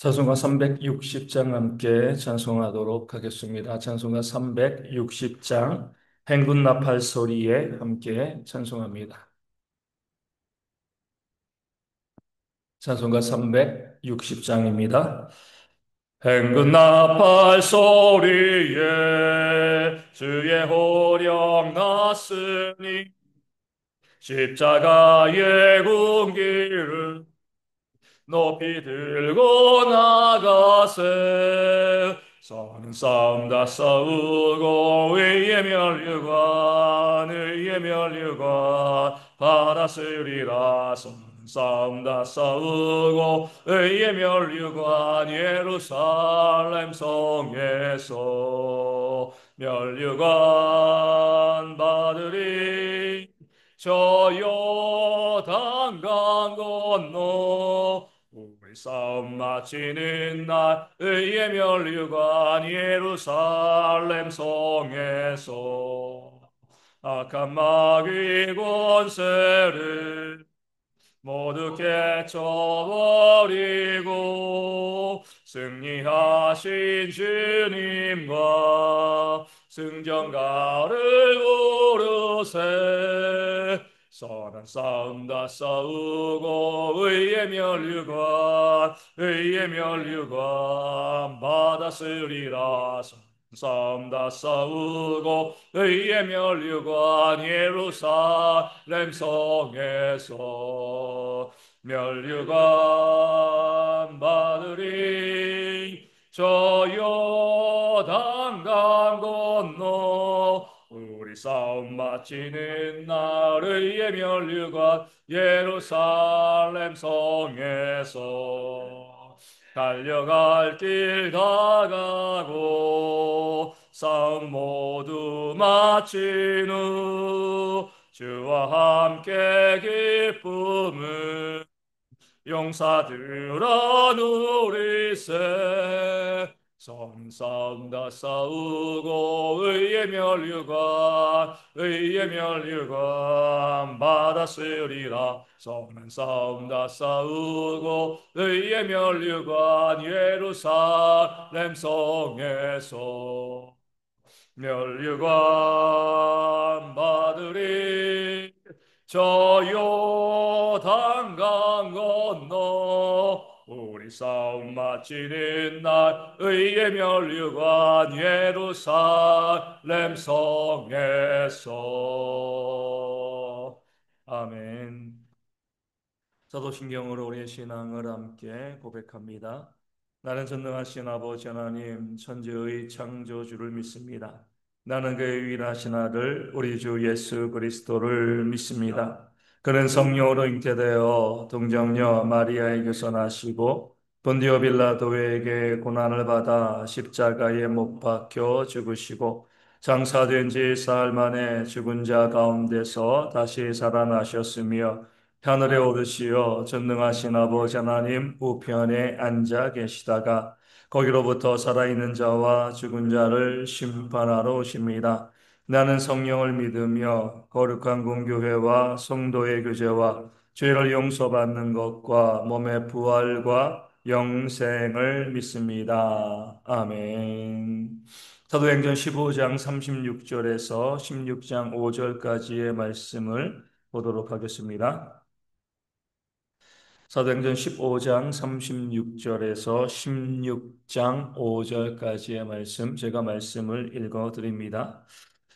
찬송가 360장 함께 찬송하도록 하겠습니다. 찬송가 360장 행군 나팔 소리에 함께 찬송합니다. 찬송가 360장입니다. 행군 나팔 소리에 주의 호령 났으니 십자가의 군기를 높이 들고 나가세. 서는 싸움 다 싸우고 의의 멸류관 받았으리라. 서는 싸움 다 싸우고 의의 멸류관 예루살렘 성에서 멸류관 받으리. 저 요단강 건너 우리 싸움 마치는 날 의의 멸류관 예루살렘 성에서 악한 마귀 권세를 모두 깨쳐버리고 승리하신 주님과 승전가를 부르세. 선한 싸움 다 싸우고 의의 멸류관 받았으리라. 싸움 다 싸우고 의의 멸류관 예루살렘 성에서 멸류관 받으리. 저 요단강 건너 우리 싸움 마치는 날 의의 멸류관 예루살렘 성에서 달려갈 길 다 가고 싸움 모두 마친 후 주와 함께 기쁨을 용사들아 누리세. 싸움 다 싸우고 의의 멸류관 받았으리라. 서는 싸움 다 싸우고 의의 멸류관 예루살렘 성에서 멸류관 받으리. 저 요단강 건너 우리 싸움 마치는 날 의의 멸류관 예루살렘 성에서. 아멘. 사도신경으로 우리의 신앙을 함께 고백합니다. 나는 전능하신 아버지 하나님 천지의 창조주를 믿습니다. 나는 그의 유일하신 아들 우리 주 예수 그리스도를 믿습니다. 그는 성령으로 잉태되어 동정녀 마리아에게서 나시고 본디오 빌라도에게 고난을 받아 십자가에 못 박혀 죽으시고 장사된 지 사흘 만에 죽은 자 가운데서 다시 살아나셨으며 하늘에 오르시어 전능하신 아버지 하나님 우편에 앉아 계시다가 거기로부터 살아있는 자와 죽은 자를 심판하러 오십니다. 나는 성령을 믿으며 거룩한 공교회와 성도의 교제와 죄를 용서받는 것과 몸의 부활과 영생을 믿습니다. 아멘. 사도행전 15장 36절에서 16장 5절까지의 말씀을 보도록 하겠습니다. 사도행전 15장 36절에서 16장 5절까지의 말씀, 제가 말씀을 읽어 드립니다.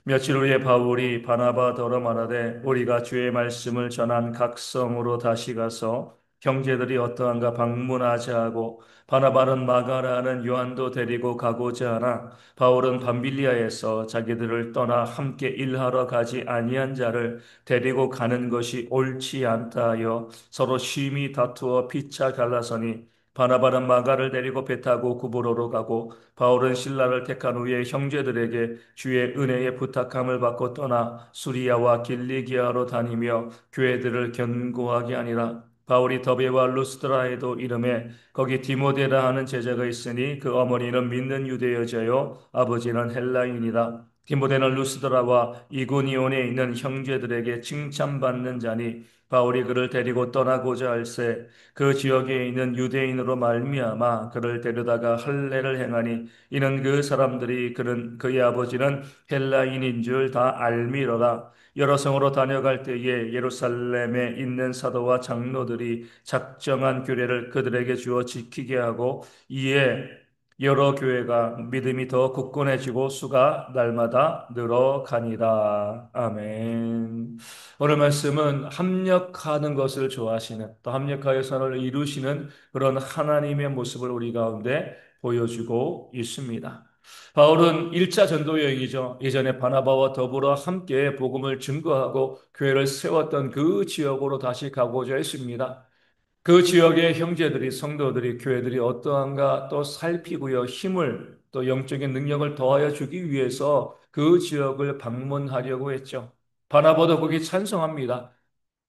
며칠 후에 바울이 바나바 더러 말하되 우리가 주의 말씀을 전한 각 성으로 다시 가서 형제들이 어떠한가 방문하자 하고 바나바는 마가라는 요한도 데리고 가고자 하나 바울은 밤빌리아에서 자기들을 떠나 함께 일하러 가지 아니한 자를 데리고 가는 것이 옳지 않다 하여 서로 심히 다투어 피차 갈라서니 바나바는 마가를 데리고 배 타고 구브로로 가고 바울은 신라를 택한 후에 형제들에게 주의 은혜의 부탁함을 받고 떠나 수리아와 길리기아로 다니며 교회들을 견고하게 하니라. 바울이 더베와 루스드라에도 이름에 거기 디모데라 하는 제자가 있으니 그 어머니는 믿는 유대 여자요 아버지는 헬라인이라. 디모데는 루스드라와 이고니온에 있는 형제들에게 칭찬받는 자니 바울이 그를 데리고 떠나고자 할새 그 지역에 있는 유대인으로 말미암아 그를 데려다가 할례를 행하니 이는 그 사람들이 그의 아버지는 헬라인인 줄 다 알미러라. 여러 성으로 다녀갈 때에 예루살렘에 있는 사도와 장로들이 작정한 규례를 그들에게 주어 지키게 하고 이에 여러 교회가 믿음이 더 굳건해지고 수가 날마다 늘어가니라. 아멘. 오늘 말씀은 합력하는 것을 좋아하시는 또 합력하여 선을 이루시는 그런 하나님의 모습을 우리 가운데 보여주고 있습니다. 바울은 1차 전도 여행이죠. 예전에 바나바와 더불어 함께 복음을 증거하고 교회를 세웠던 그 지역으로 다시 가고자 했습니다. 그 지역의 형제들이, 성도들이, 교회들이 어떠한가 또 살피고요. 힘을 또 영적인 능력을 더하여 주기 위해서 그 지역을 방문하려고 했죠. 바나바도 거기 찬성합니다.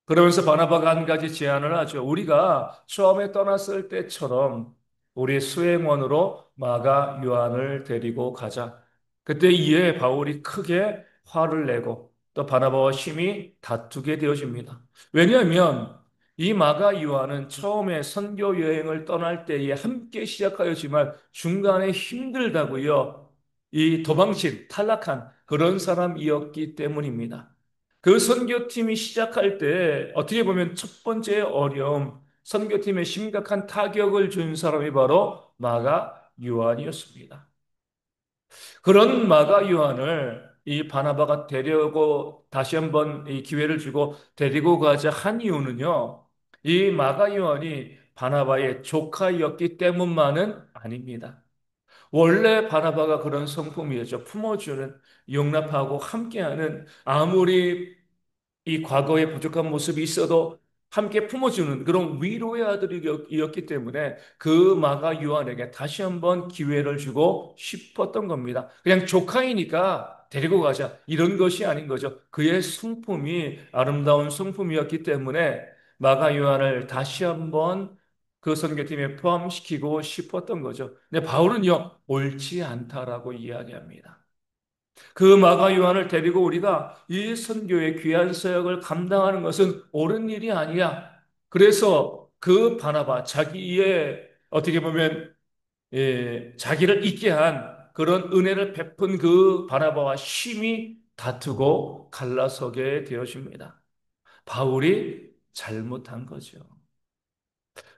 그러면서 바나바가 한 가지 제안을 하죠. 우리가 처음에 떠났을 때처럼 우리 수행원으로 마가 요한을 데리고 가자. 그때 이에 바울이 크게 화를 내고 또 바나바와 심히 다투게 되어집니다. 왜냐하면 이 마가 요한은 처음에 선교 여행을 떠날 때에 함께 시작하였지만 중간에 힘들다고요. 이 도망친, 탈락한 그런 사람이었기 때문입니다. 그 선교팀이 시작할 때 어떻게 보면 첫 번째 어려움, 선교팀에 심각한 타격을 준 사람이 바로 마가 요한이었습니다. 그런 마가 요한을 이 바나바가 데려고 다시 한번 이 기회를 주고 데리고 가자 한 이유는요. 이 마가 요한이 바나바의 조카였기 때문만은 아닙니다. 원래 바나바가 그런 성품이었죠. 품어주는, 용납하고 함께하는 아무리 이 과거의 부족한 모습이 있어도 함께 품어주는 그런 위로의 아들이었기 때문에 그 마가 요한에게 다시 한번 기회를 주고 싶었던 겁니다. 그냥 조카이니까 데리고 가자. 이런 것이 아닌 거죠. 그의 성품이 아름다운 성품이었기 때문에 마가 요한을 다시 한번 그 선교팀에 포함시키고 싶었던 거죠. 근데 바울은요, 옳지 않다라고 이야기합니다. 그 마가 요한을 데리고 우리가 이 선교의 귀한 사역을 감당하는 것은 옳은 일이 아니야. 그래서 그 바나바, 자기의 어떻게 보면 자기를 있게 한 그런 은혜를 베푼 그 바나바와 심히 다투고 갈라서게 되어집니다. 바울이 잘못한 거죠.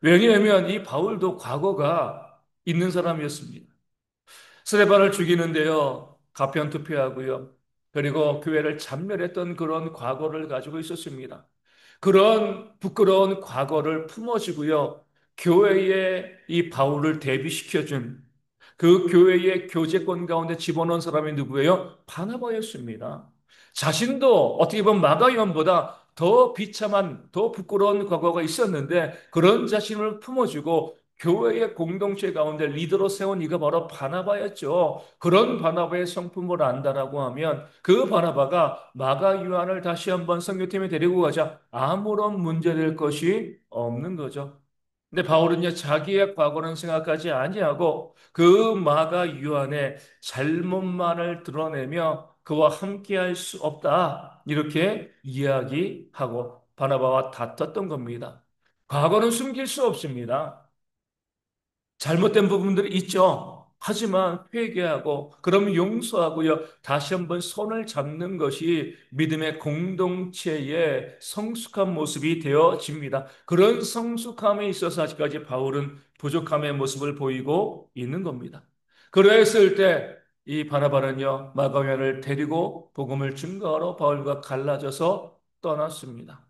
왜냐하면 이 바울도 과거가 있는 사람이었습니다. 스데반을 죽이는데요. 가편 투표하고요. 그리고 교회를 잔멸했던 그런 과거를 가지고 있었습니다. 그런 부끄러운 과거를 품어주고요. 교회에 이 바울을 대비시켜준 그 교회의 교제권 가운데 집어넣은 사람이 누구예요? 바나바였습니다. 자신도 어떻게 보면 마가연보다 더 비참한, 더 부끄러운 과거가 있었는데 그런 자신을 품어주고 교회의 공동체 가운데 리더로 세운 이가 바로 바나바였죠. 그런 바나바의 성품을 안다라고 하면 그 바나바가 마가 요한을 다시 한번 선교팀에 데리고 가자 아무런 문제될 것이 없는 거죠. 근데 바울은요, 자기의 과거는 생각하지 아니하고 그 마가 요한의 잘못만을 드러내며 그와 함께할 수 없다. 이렇게 이야기하고 바나바와 다퉜던 겁니다. 과거는 숨길 수 없습니다. 잘못된 부분들이 있죠. 하지만 회개하고 그럼 용서하고요. 다시 한번 손을 잡는 것이 믿음의 공동체의 성숙한 모습이 되어집니다. 그런 성숙함에 있어서 아직까지 바울은 부족함의 모습을 보이고 있는 겁니다. 그랬을 때 이 바나바는요. 마가랴를 데리고 복음을 증거하러 바울과 갈라져서 떠났습니다.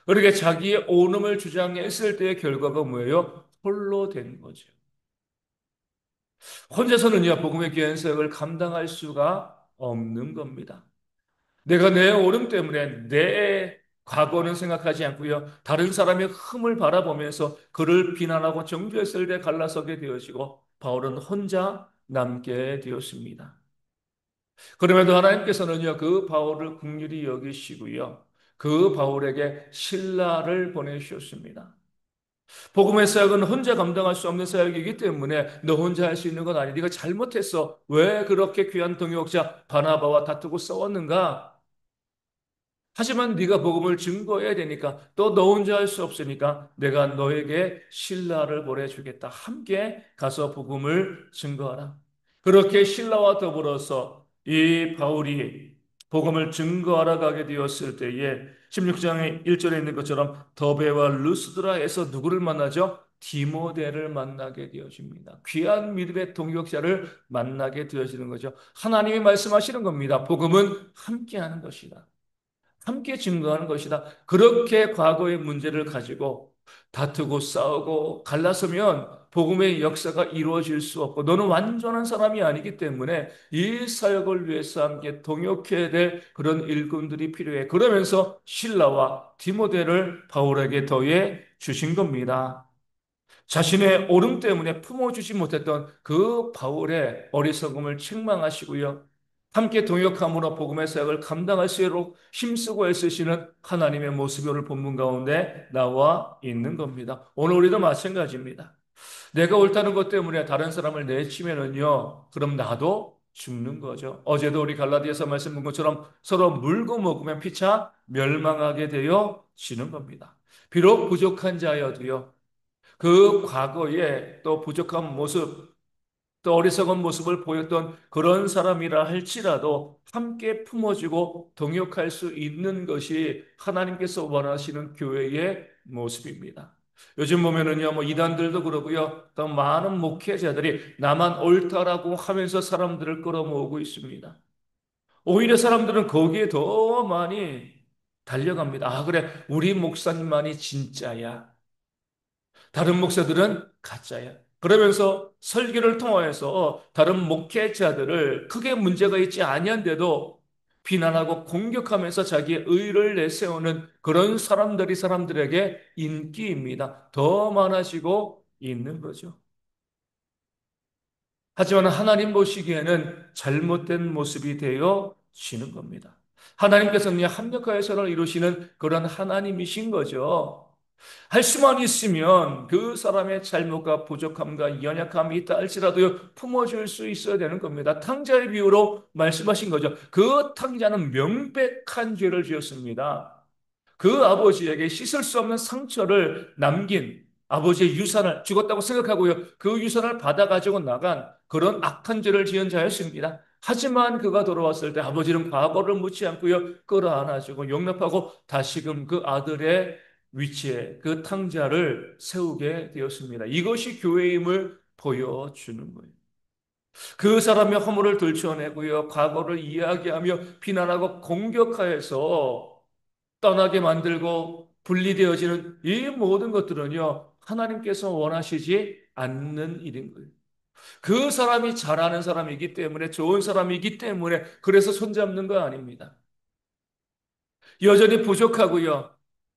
그렇게 자기의 옳음을 주장했을 때의 결과가 뭐예요? 홀로 된 거죠. 혼자서는요, 복음의 귀한 사역을 감당할 수가 없는 겁니다. 내가 내 옳음 때문에 내 과거는 생각하지 않고요, 다른 사람의 흠을 바라보면서 그를 비난하고 정죄했을 때 갈라서게 되어지고, 바울은 혼자 남게 되었습니다. 그럼에도 하나님께서는요, 그 바울을 긍휼히 여기시고요, 그 바울에게 신라를 보내주셨습니다. 복음의 사역은 혼자 감당할 수 없는 사역이기 때문에 너 혼자 할 수 있는 건 아니. 네가 잘못했어. 왜 그렇게 귀한 동역자 바나바와 다투고 싸웠는가? 하지만 네가 복음을 증거해야 되니까 또 너 혼자 할 수 없으니까 내가 너에게 신라를 보내주겠다. 함께 가서 복음을 증거하라. 그렇게 신라와 더불어서 이 바울이 복음을 증거하러 가게 되었을 때에 16장의 1절에 있는 것처럼 더베와 루스드라에서 누구를 만나죠? 디모데를 만나게 되어집니다. 귀한 믿음의 동역자를 만나게 되어지는 거죠. 하나님이 말씀하시는 겁니다. 복음은 함께하는 것이다. 함께 증거하는 것이다. 그렇게 과거의 문제를 가지고 다투고 싸우고 갈라서면 복음의 역사가 이루어질 수 없고 너는 완전한 사람이 아니기 때문에 이 사역을 위해서 함께 동역해야 될 그런 일꾼들이 필요해. 그러면서 실라와 디모데를 바울에게 더해 주신 겁니다. 자신의 오름 때문에 품어주지 못했던 그 바울의 어리석음을 책망하시고요. 함께 동역함으로 복음의 사역을 감당할 수 있도록 힘쓰고 애쓰시는 하나님의 모습이 오늘 본문 가운데 나와 있는 겁니다. 오늘 우리도 마찬가지입니다. 내가 옳다는 것 때문에 다른 사람을 내치면은요, 그럼 나도 죽는 거죠. 어제도 우리 갈라디아서 말씀 본 것처럼 서로 물고 먹으면 피차 멸망하게 되어 지는 겁니다. 비록 부족한 자여도요, 그 과거에 또 부족한 모습, 또 어리석은 모습을 보였던 그런 사람이라 할지라도 함께 품어주고 동역할 수 있는 것이 하나님께서 원하시는 교회의 모습입니다. 요즘 보면은요, 뭐 이단들도 그러고요, 또 많은 목회자들이 나만 옳다라고 하면서 사람들을 끌어모으고 있습니다. 오히려 사람들은 거기에 더 많이 달려갑니다. 아, 그래, 우리 목사님만이 진짜야. 다른 목사들은 가짜야. 그러면서 설교를 통하여서 다른 목회자들을 크게 문제가 있지 아니한데도 비난하고 공격하면서 자기의 의를 내세우는 그런 사람들이 사람들에게 인기입니다. 더 많아지고 있는 거죠. 하지만 하나님 보시기에는 잘못된 모습이 되어지는 겁니다. 하나님께서는 합력하여 서로 이루시는 그런 하나님이신 거죠. 할 수만 있으면 그 사람의 잘못과 부족함과 연약함이 있다 할지라도 품어줄 수 있어야 되는 겁니다. 탕자의 비유로 말씀하신 거죠. 그 탕자는 명백한 죄를 지었습니다. 그 아버지에게 씻을 수 없는 상처를 남긴 아버지의 유산을 죽었다고 생각하고요. 그 유산을 받아가지고 나간 그런 악한 죄를 지은 자였습니다. 하지만 그가 돌아왔을 때 아버지는 과거를 묻지 않고요. 끌어안아주고 용납하고 다시금 그 아들의 위치에 그 탕자를 세우게 되었습니다. 이것이 교회임을 보여주는 거예요. 그 사람의 허물을 들춰내고요. 과거를 이야기하며 비난하고 공격하여서 떠나게 만들고 분리되어지는 이 모든 것들은요, 하나님께서 원하시지 않는 일인 거예요. 그 사람이 잘하는 사람이기 때문에, 좋은 사람이기 때문에, 그래서 손잡는 거 아닙니다. 여전히 부족하고요.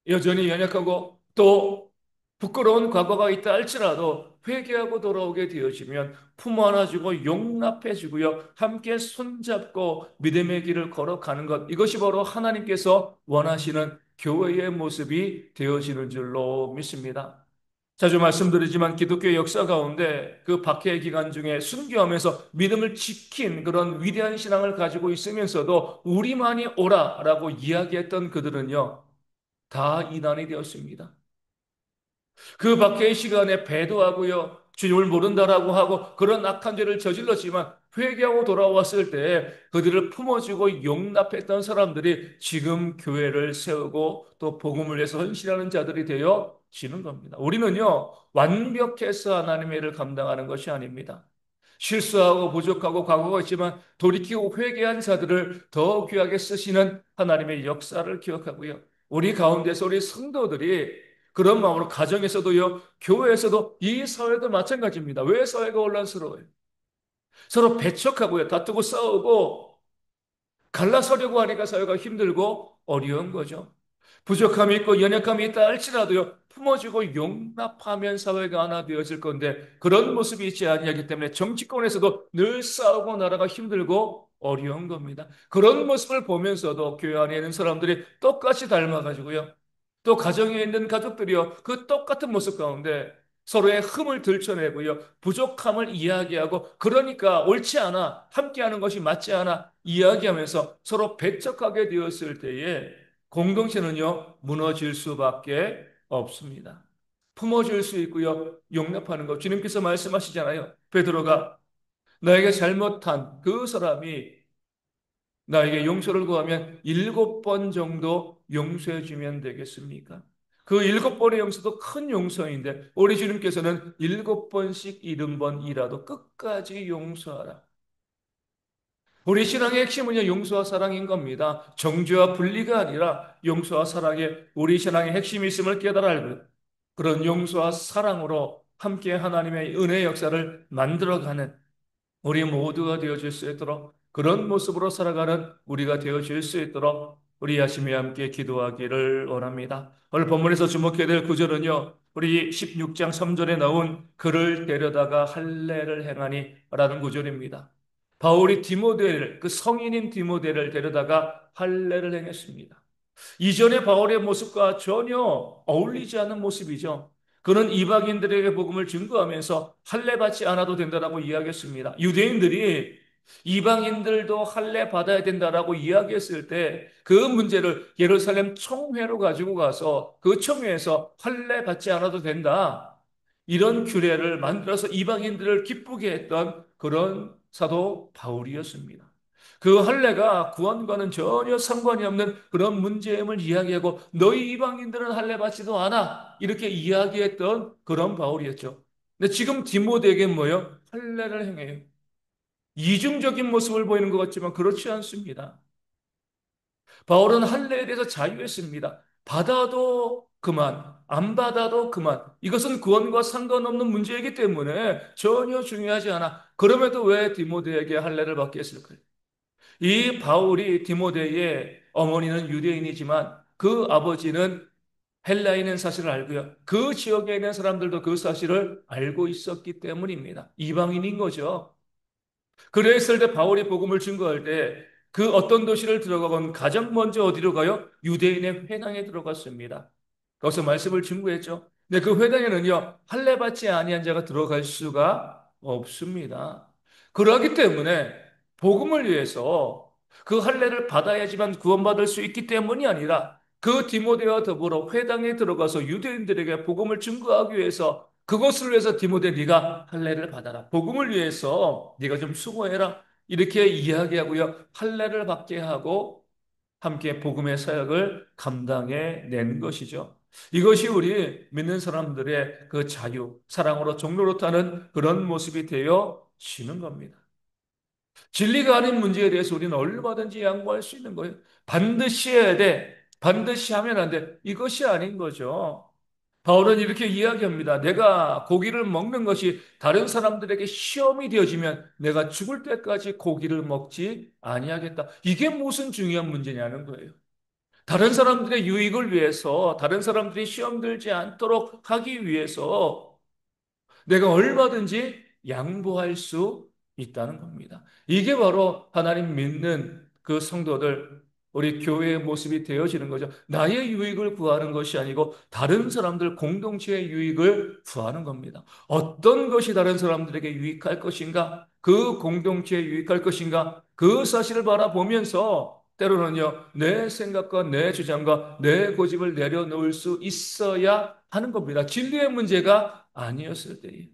여전히 연약하고 또 부끄러운 과거가 있다 할지라도 회개하고 돌아오게 되어지면 품 안아주고 용납해주고요. 함께 손잡고 믿음의 길을 걸어가는 것. 이것이 바로 하나님께서 원하시는 교회의 모습이 되어지는 줄로 믿습니다. 자주 말씀드리지만 기독교 역사 가운데 그 박해 기간 중에 순교하면서 믿음을 지킨 그런 위대한 신앙을 가지고 있으면서도 우리만이 오라라고 이야기했던 그들은요, 다 이단이 되었습니다. 그 밖의 시간에 배도하고요, 주님을 모른다라고 하고 그런 악한 죄를 저질렀지만 회개하고 돌아왔을 때 그들을 품어주고 용납했던 사람들이 지금 교회를 세우고 또 복음을 위해서 헌신하는 자들이 되어 지는 겁니다. 우리는요, 완벽해서 하나님의 일을 감당하는 것이 아닙니다. 실수하고 부족하고 과거가 있지만 돌이키고 회개한 자들을 더 귀하게 쓰시는 하나님의 역사를 기억하고요. 우리 가운데서 우리 성도들이 그런 마음으로 가정에서도요, 교회에서도 이 사회도 마찬가지입니다. 왜 사회가 혼란스러워요? 서로 배척하고요, 다투고 싸우고 갈라서려고 하니까 사회가 힘들고 어려운 거죠. 부족함이 있고 연약함이 있다 할지라도요, 품어주고 용납하면 사회가 하나 되어질 건데 그런 모습이 있지 아니하기 때문에 정치권에서도 늘 싸우고 나라가 힘들고 어려운 겁니다. 그런 모습을 보면서도 교회 안에 있는 사람들이 똑같이 닮아가지고요. 또 가정에 있는 가족들이요. 그 똑같은 모습 가운데 서로의 흠을 들춰내고요. 부족함을 이야기하고 그러니까 옳지 않아. 함께하는 것이 맞지 않아. 이야기하면서 서로 배척하게 되었을 때에 공동체는요, 무너질 수밖에 없습니다. 품어줄 수 있고요, 용납하는 것. 주님께서 말씀하시잖아요. 베드로가 나에게 잘못한 그 사람이 나에게 용서를 구하면 7번 정도 용서해 주면 되겠습니까? 그 7번의 용서도 큰 용서인데 우리 주님께서는 7번씩 70번이라도 끝까지 용서하라. 우리 신앙의 핵심은요, 용서와 사랑인 겁니다. 정죄와 분리가 아니라 용서와 사랑에 우리 신앙의 핵심이 있음을 깨달아 알고 그런 용서와 사랑으로 함께 하나님의 은혜 역사를 만들어가는 우리 모두가 되어질 수 있도록 그런 모습으로 살아가는 우리가 되어질 수 있도록 우리 야심이 함께 기도하기를 원합니다. 오늘 본문에서 주목해야 될 구절은요. 우리 16장 3절에 나온 그를 데려다가 할례를 행하니 라는 구절입니다. 바울이 디모데를 그 성인인 디모데를 데려다가 할례를 행했습니다. 이전의 바울의 모습과 전혀 어울리지 않는 모습이죠. 그는 이방인들에게 복음을 증거하면서 할례 받지 않아도 된다라고 이야기했습니다. 유대인들이 이방인들도 할례 받아야 된다라고 이야기했을 때 그 문제를 예루살렘 총회로 가지고 가서 그 총회에서 할례 받지 않아도 된다. 이런 규례를 만들어서 이방인들을 기쁘게 했던 그런 사도 바울이었습니다. 그 할례가 구원과는 전혀 상관이 없는 그런 문제임을 이야기하고 너희 이방인들은 할례 받지도 않아 이렇게 이야기했던 그런 바울이었죠. 근데 지금 디모데에게 뭐요? 할례를 행해요. 이중적인 모습을 보이는 것 같지만 그렇지 않습니다. 바울은 할례에 대해서 자유했습니다. 받아도 그만, 안 받아도 그만. 이것은 구원과 상관없는 문제이기 때문에 전혀 중요하지 않아. 그럼에도 왜 디모데에게 할례를 받게 했을까요? 이 바울이 디모데의 어머니는 유대인이지만 그 아버지는 헬라인인 사실을 알고요. 그 지역에 있는 사람들도 그 사실을 알고 있었기 때문입니다. 이방인인 거죠. 그랬을 때 바울이 복음을 증거할 때 그 어떤 도시를 들어가건 가장 먼저 어디로 가요? 유대인의 회당에 들어갔습니다. 거기서 말씀을 증거했죠. 근데 그 회당에는요, 할례 받지 아니한 자가 들어갈 수가 없습니다. 그러기 때문에 복음을 위해서 그 할례를 받아야지만 구원받을 수 있기 때문이 아니라 그 디모데와 더불어 회당에 들어가서 유대인들에게 복음을 증거하기 위해서 그것을 위해서 디모데 네가 할례를 받아라. 복음을 위해서 네가 좀 수고해라. 이렇게 이야기하고요. 할례를 받게 하고 함께 복음의 사역을 감당해 낸 것이죠. 이것이 우리 믿는 사람들의 그 자유, 사랑으로 종로로 타는 그런 모습이 되어지는 겁니다. 진리가 아닌 문제에 대해서 우리는 얼마든지 양보할 수 있는 거예요. 반드시 해야 돼. 반드시 하면 안 돼. 이것이 아닌 거죠. 바울은 이렇게 이야기합니다. 내가 고기를 먹는 것이 다른 사람들에게 시험이 되어지면 내가 죽을 때까지 고기를 먹지 아니하겠다. 이게 무슨 중요한 문제냐는 거예요. 다른 사람들의 유익을 위해서, 다른 사람들이 시험 들지 않도록 하기 위해서 내가 얼마든지 양보할 수 있다는 겁니다. 이게 바로 하나님 믿는 그 성도들, 우리 교회의 모습이 되어지는 거죠. 나의 유익을 구하는 것이 아니고 다른 사람들 공동체의 유익을 구하는 겁니다. 어떤 것이 다른 사람들에게 유익할 것인가? 그 공동체에 유익할 것인가? 그 사실을 바라보면서 때로는요, 내 생각과 내 주장과 내 고집을 내려놓을 수 있어야 하는 겁니다. 진리의 문제가 아니었을 때에.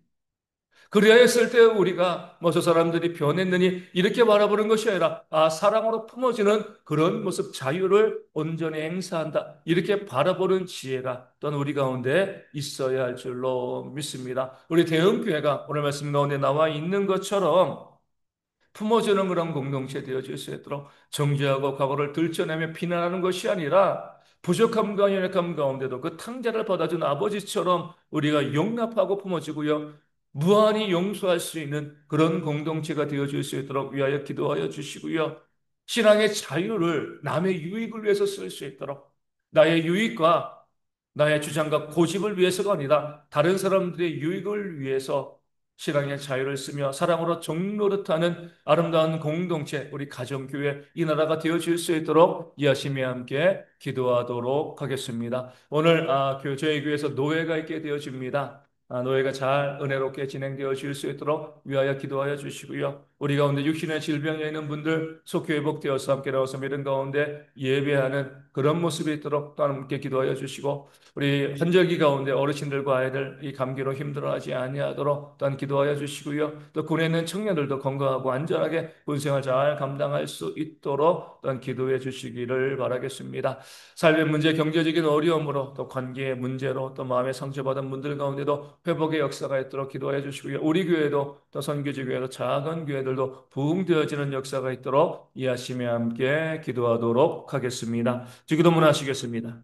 그래야 했을 때 우리가 뭐 저 사람들이 변했느니 이렇게 바라보는 것이 아니라 사랑으로 품어지는 그런 모습 자유를 온전히 행사한다. 이렇게 바라보는 지혜가 또한 우리 가운데 있어야 할 줄로 믿습니다. 우리 대형교회가 오늘 말씀 가운데 나와 있는 것처럼 품어주는 그런 공동체 되어질 수 있도록 정죄하고 과거를 들춰내며 비난하는 것이 아니라 부족함과 연약함 가운데도 그 탕자를 받아준 아버지처럼 우리가 용납하고 품어주고요. 무한히 용서할 수 있는 그런 공동체가 되어질 수 있도록 위하여 기도하여 주시고요. 신앙의 자유를 남의 유익을 위해서 쓸 수 있도록 나의 유익과 나의 주장과 고집을 위해서가 아니라 다른 사람들의 유익을 위해서 신앙의 자유를 쓰며 사랑으로 종노릇하는 아름다운 공동체, 우리 가정교회, 이 나라가 되어질 수 있도록 이하심이 함께 기도하도록 하겠습니다. 오늘 저희 교회에서 노예가 있게 되어집니다. 노예가 잘 은혜롭게 진행되어 질 수 있도록 위하여 기도하여 주시고요. 우리 가운데 육신의 질병에 있는 분들 속히 회복되어서 함께 나와서 믿음 가운데 예배하는 그런 모습이 있도록 또 함께 기도하여 주시고, 우리 환절기 가운데 어르신들과 아이들 이 감기로 힘들어하지 아니하도록 또한 기도하여 주시고요. 또 군에 있는 청년들도 건강하고 안전하게 군생활 잘 감당할 수 있도록 또한 기도해 주시기를 바라겠습니다. 삶의 문제, 경제적인 어려움으로 또 관계의 문제로 또 마음의 상처받은 분들 가운데도 회복의 역사가 있도록 기도해 주시고요. 우리 교회도 또 선교지 교회도 작은 교회들도 부흥되어지는 역사가 있도록 이하심에 함께 기도하도록 하겠습니다. 기도문 하시겠습니다.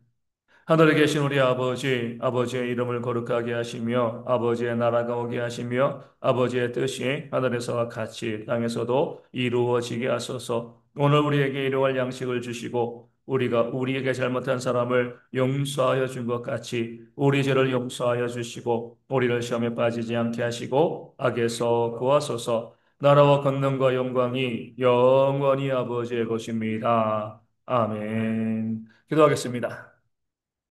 하늘에 계신 우리 아버지, 아버지의 이름을 거룩하게 하시며, 아버지의 나라가 오게 하시며, 아버지의 뜻이 하늘에서와 같이 땅에서도 이루어지게 하소서. 오늘 우리에게 일용할 양식을 주시고, 우리가 우리에게 잘못한 사람을 용서하여 준 것 같이 우리 죄를 용서하여 주시고, 우리를 시험에 빠지지 않게 하시고, 악에서 구하소서. 나라와 권능과 영광이 영원히 아버지의 것입니다. 아멘. 기도하겠습니다.